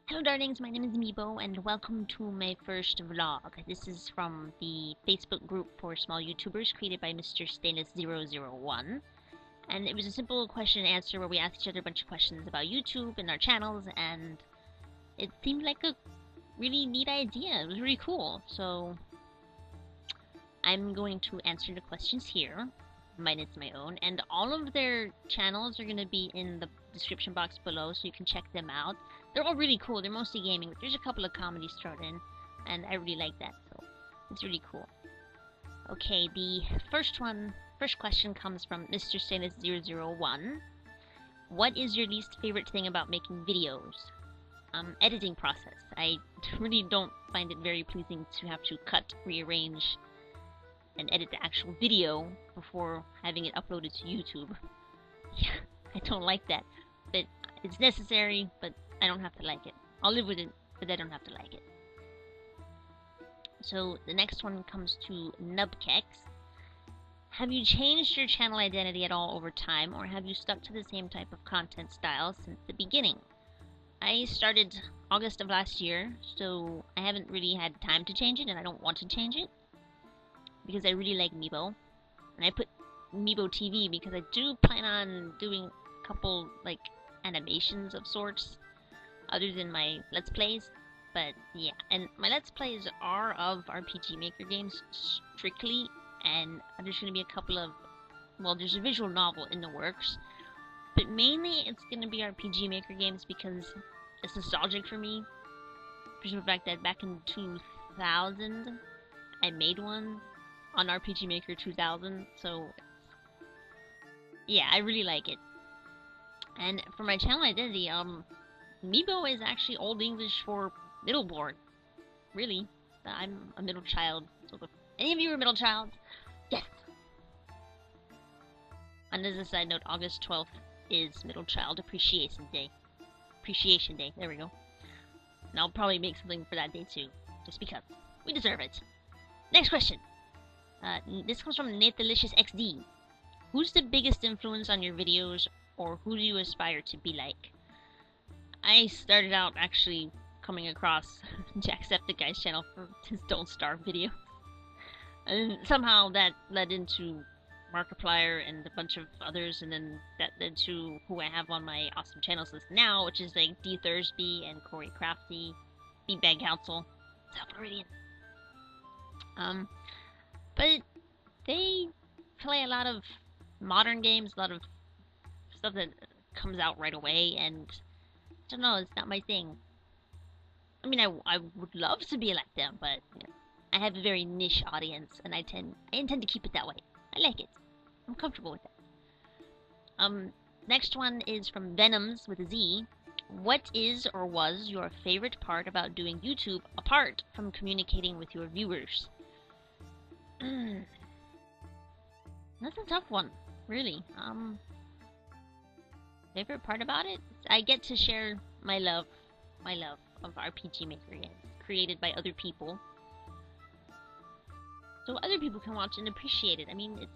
Hello darlings, my name is Mibo and welcome to my first vlog. This is from the Facebook group for small YouTubers created by Mr. Stainless001. And it was a simple question and answer where we asked each other a bunch of questions about YouTube and our channels, and it seemed like a really neat idea. It was really cool. So I'm going to answer the questions here. Mine is my own, and all of their channels are going to be in the description box below, so you can check them out. They're all really cool. They're mostly gaming, but there's a couple of comedies thrown in, and I really like that, so it's really cool. Okay, the first question comes from Mr. Stainless001. What is your least favorite thing about making videos? Editing process. I really don't find it very pleasing to have to cut, rearrange, and edit the actual video before having it uploaded to YouTube. Yeah, I don't like that. But it's necessary, but I don't have to like it. I'll live with it, but I don't have to like it. So the next one comes to Nubkex. Have you changed your channel identity at all over time, or have you stuck to the same type of content style since the beginning? I started August of last year, so I haven't really had time to change it, and I don't want to change it, because I really like Mibo. And I put Mibo TV because I do plan on doing a couple, like, animations of sorts, other than my Let's Plays. But, yeah, and my Let's Plays are of RPG Maker games, strictly, and there's going to be a couple of, well, there's a visual novel in the works, but mainly it's going to be RPG Maker games because it's nostalgic for me. For the fact that back in 2000, I made one on RPG Maker 2000, so yeah, I really like it. And for my channel identity, Mibo is actually Old English for middleborn. Really, I'm a middle child. So if any of you are a middle child, yes. And as a side note, August 12th is Middle Child Appreciation Day. Appreciation Day. There we go. And I'll probably make something for that day too, just because we deserve it. Next question. This comes from Nathalicious Who's the biggest influence on your videos, or who do you aspire to be like? I started out actually coming across Jacksepticeye's channel for his Don't Starve video. And somehow that led into Markiplier and a bunch of others, and then that led to who I have on my awesome channels list now, which is like D. Thursby and Corey Crafty, Beatbag Council, South Meridian. But they play a lot of modern games, a lot of stuff that comes out right away, and I don't know, it's not my thing. I mean, I would love to be like them, but you know, I have a very niche audience, and I intend to keep it that way. I like it. I'm comfortable with that. Next one is from Venoms with a Z. What is or was your favorite part about doing YouTube apart from communicating with your viewers? That's a tough one, really. Favorite part about it? I get to share my love of RPG Maker games created by other people, so other people can watch and appreciate it. I mean,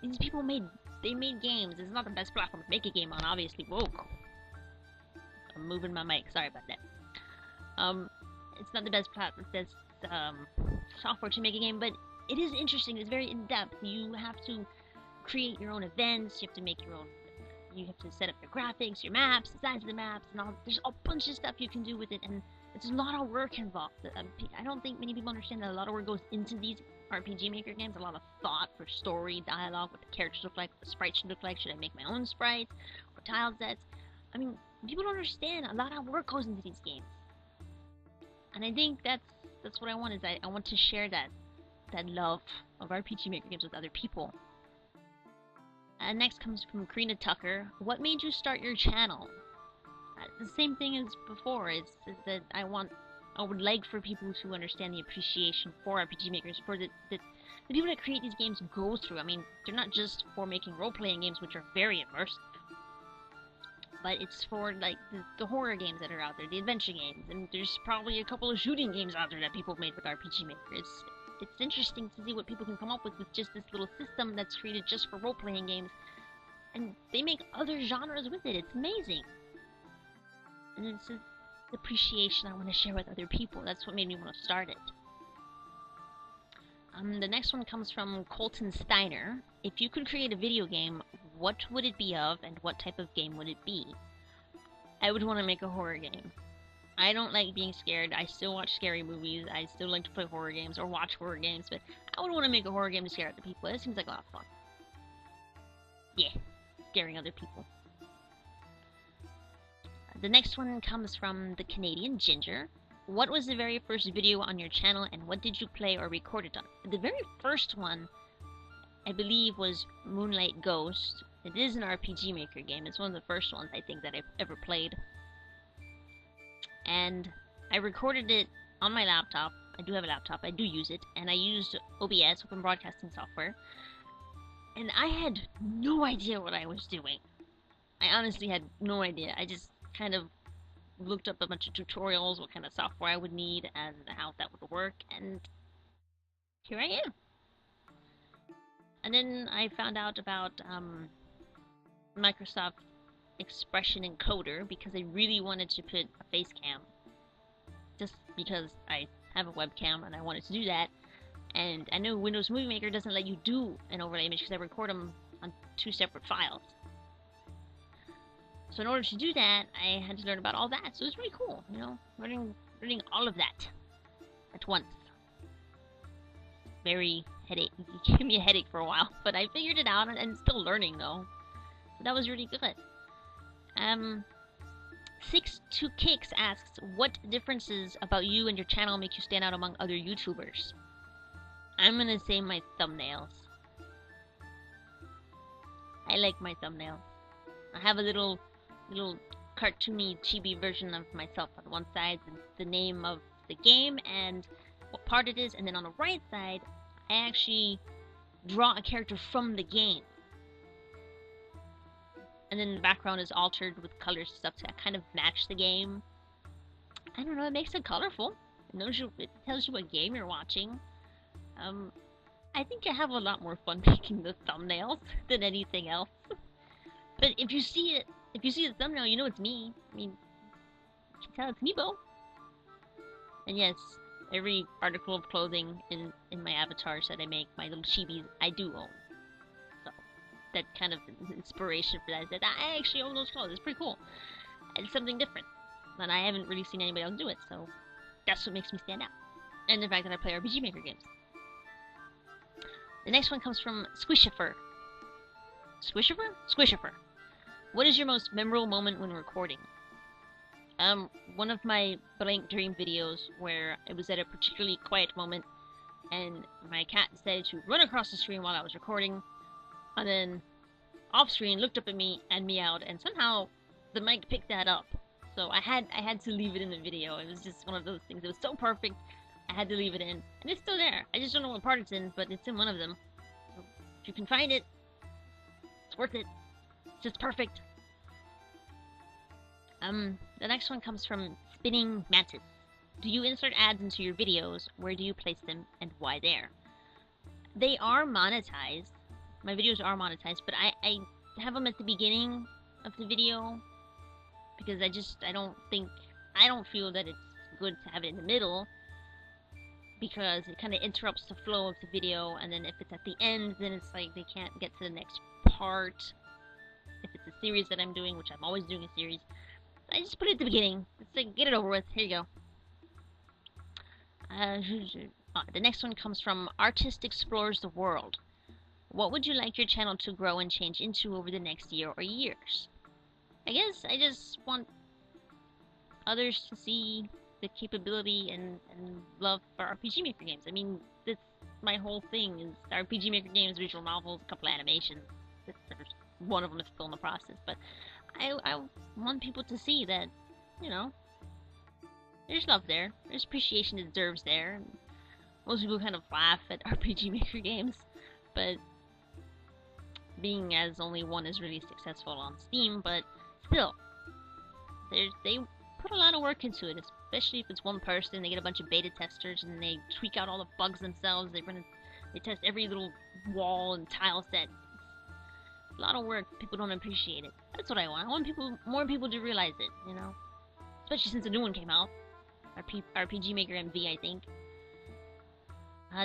these people made games. It's not the best platform to make a game on, obviously. Whoa, I'm moving my mic. Sorry about that. It's not the best software to make a game, but it is interesting. It's very in-depth. You have to create your own events. You have to make your own. You have to set up your graphics, your maps, the size of the maps, and all. There's a bunch of stuff you can do with it, and it's a lot of work involved. I don't think many people understand that a lot of work goes into these RPG Maker games. A lot of thought for story, dialogue, what the characters look like, what the sprites should look like. Should I make my own sprites or tile sets? I mean, people don't understand. A lot of work goes into these games, and I think that's what I want. Is I want to share that love of RPG Maker games with other people. Next comes from Karina Tucker. What made you start your channel? The same thing as before. Is that I would like for people to understand the appreciation for RPG makers, for the people that create these games go through. I mean, they're not just for making role-playing games, which are very immersive, but it's for like the horror games that are out there, the adventure games, and there's probably a couple of shooting games out there that people have made with RPG Maker. It's interesting to see what people can come up with just this little system that's created just for role-playing games, and they make other genres with it. It's amazing. And it's just, appreciation I want to share with other people. That's what made me want to start it. The next one comes from Colton Steiner. If you could create a video game, what would it be of, and what type of game would it be? I would want to make a horror game. I don't like being scared. I still watch scary movies. I still like to play horror games or watch horror games, but I would want to make a horror game to scare other people. It seems like a lot of fun. Yeah, scaring other people. The next one comes from the Canadian Ginger. What was the very first video on your channel, and what did you play or record it on? The very first one, I believe, was Moonlight Ghost. It is an RPG Maker game. It's one of the first ones, I think, that I've ever played. And I recorded it on my laptop. I do have a laptop. I do use it. And I used OBS, Open Broadcasting Software. And I had no idea what I was doing. I honestly had no idea. I just kind of looked up a bunch of tutorials, what kind of software I would need, and how that would work, and here I am. And then I found out about Microsoft Expression Encoder because I really wanted to put a face cam. Just because I have a webcam and I wanted to do that. And I know Windows Movie Maker doesn't let you do an overlay image because I record them on 2 separate files. So in order to do that, I had to learn about all that. So it was really cool, you know, learning all of that at once. Very headache. It gave me a headache for a while, but I figured it out, and still learning though. So that was really good. 62Kicks asks, what differences about you and your channel make you stand out among other YouTubers? I'm gonna say my thumbnails. I like my thumbnails. I have a little cartoony chibi version of myself on one side, the name of the game and what part it is, and then on the right side I actually draw a character from the game, and then the background is altered with colors and stuff to kind of match the game. I don't know, it makes it colorful. It tells you what game you're watching. I think I have a lot more fun making the thumbnails than anything else. But if you see the thumbnail, you know it's me. I mean, you can tell it's Mibo. And yes, every article of clothing in my avatars that I make, my little chibis, I do own. So, that kind of inspiration for that is that I actually own those clothes. It's pretty cool. It's something different. And I haven't really seen anybody else do it, so that's what makes me stand out. And the fact that I play RPG Maker games. The next one comes from Squishifer. Squishifer? Squishifer. What is your most memorable moment when recording? One of my blank dream videos where it was at a particularly quiet moment and my cat decided to run across the screen while I was recording, and then off screen looked up at me and meowed, and somehow the mic picked that up. So I had to leave it in the video. It was just one of those things. It was so perfect, I had to leave it in. And it's still there. I just don't know what part it's in, but it's in one of them. So if you can find it, it's worth it. It's just perfect. The next one comes from Spinning Mantis. Do you insert ads into your videos? Where do you place them, and why there? They are monetized. My videos are monetized, but I have them at the beginning of the video because I don't feel that it's good to have it in the middle, because it kind of interrupts the flow of the video, and then if it's at the end, then it's like they can't get to the next part. If it's a series that I'm doing, which I'm always doing a series, I just put it at the beginning. It's like, get it over with. Here you go. The next one comes from Artist Explores the World. What would you like your channel to grow and change into over the next year or years? I guess I just want others to see the capability and love for RPG Maker games. I mean, that's my whole thing is RPG Maker games, visual novels, a couple of animations. One of them is still in the process, but I want people to see that, you know, there's love there. There's appreciation that deserves there. Most people kind of laugh at RPG Maker games, but being as only one is really successful on Steam, but still, they put a lot of work into it, especially if it's one person. They get a bunch of beta testers and they tweak out all the bugs themselves. They test every little wall and tile set. It's a lot of work. People don't appreciate it. That's what I want. I want more people to realize it, you know. especially since the new one came out. RPG Maker MV, I think.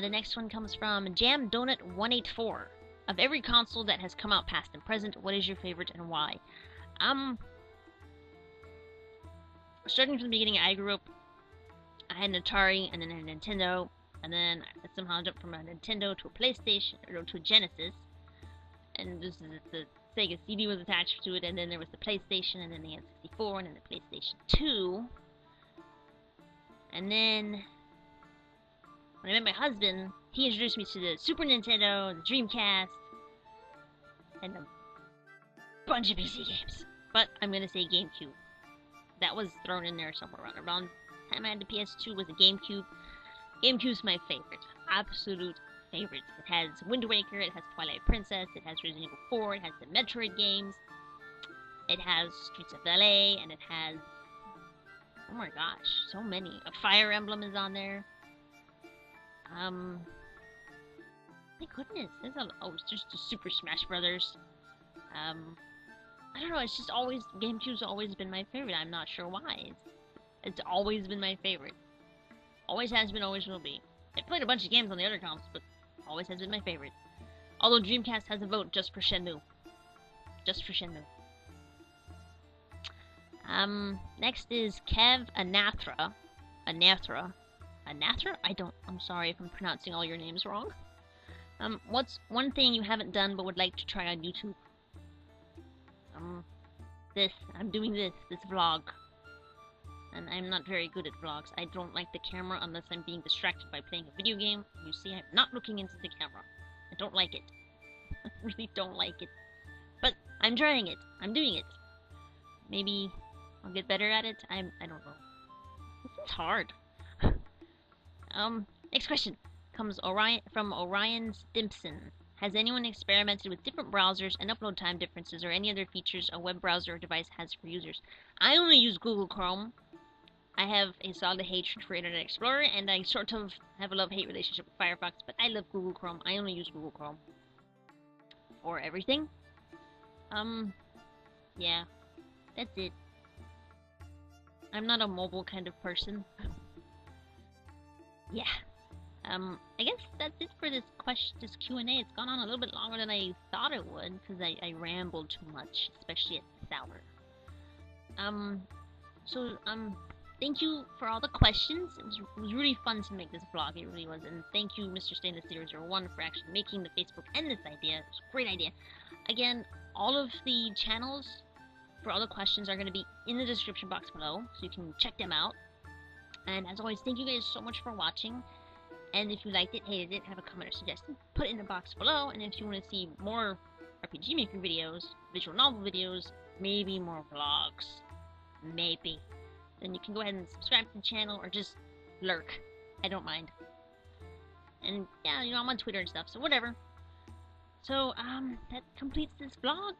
The next one comes from Jam Donut 184. Of every console that has come out past and present, what is your favorite and why? Starting from the beginning, I grew up. I had an Atari and then a Nintendo, and then I somehow jumped from a Nintendo to a PlayStation or to a Genesis, and this is the Sega CD was attached to it, and then there was the PlayStation, and then the N64, and then the PlayStation 2, and then when I met my husband, he introduced me to the Super Nintendo, the Dreamcast, and a bunch of PC games. But I'm gonna say GameCube. That was thrown in there somewhere around the time I had the PS2 was a GameCube. GameCube's my favorite. Absolute favorite. It has Wind Waker, it has Twilight Princess, it has Resident Evil 4, it has the Metroid games, it has Streets of LA, and it has... oh my gosh, so many. A Fire Emblem is on there. My goodness, there's a... oh, it's just the Super Smash Brothers. I don't know, it's just always... GameCube's always been my favorite. I'm not sure why. It's always been my favorite. Always has been, always will be. I played a bunch of games on the other consoles, but always has been my favorite. Although Dreamcast has a vote just for Shenmue. Just for Shenmue. Next is Kev Anathra. Anathra? I'm sorry if I'm pronouncing all your names wrong. What's one thing you haven't done but would like to try on YouTube? I'm doing this vlog. And I'm not very good at vlogs. I don't like the camera unless I'm being distracted by playing a video game. You see, I'm not looking into the camera. I don't like it. I really don't like it. But I'm trying it. I'm doing it. Maybe I'll get better at it. I don't know. This is hard. Next question comes from Orion Stimpson. Has anyone experimented with different browsers and upload time differences or any other features a web browser or device has for users? I only use Google Chrome. I have a solid hatred for Internet Explorer, and I sort of have a love-hate relationship with Firefox, but I love Google Chrome. I only use Google Chrome for everything. Yeah, that's it. I'm not a mobile kind of person. Yeah. I guess that's it for this Q&A. It's gone on a little bit longer than I thought it would, because I rambled too much, especially at this hour. Thank you for all the questions. It was really fun to make this vlog, it really was. And thank you, Mr. Stainless001, for actually making the Facebook and this idea. It was a great idea. Again, all of the channels for all the questions are going to be in the description box below, so you can check them out. And as always, thank you guys so much for watching. And if you liked it, hated it, have a comment or suggestion, put it in the box below. And if you want to see more RPG Maker videos, visual novel videos, maybe more vlogs, maybe, then you can go ahead and subscribe to the channel or just lurk. I don't mind. And yeah, you know, I'm on Twitter and stuff, so whatever. So, that completes this vlog.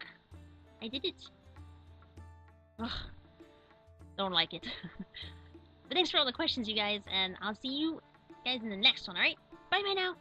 I did it. Ugh. Don't like it. But thanks for all the questions, you guys, and I'll see you guys in the next one, alright? Bye now!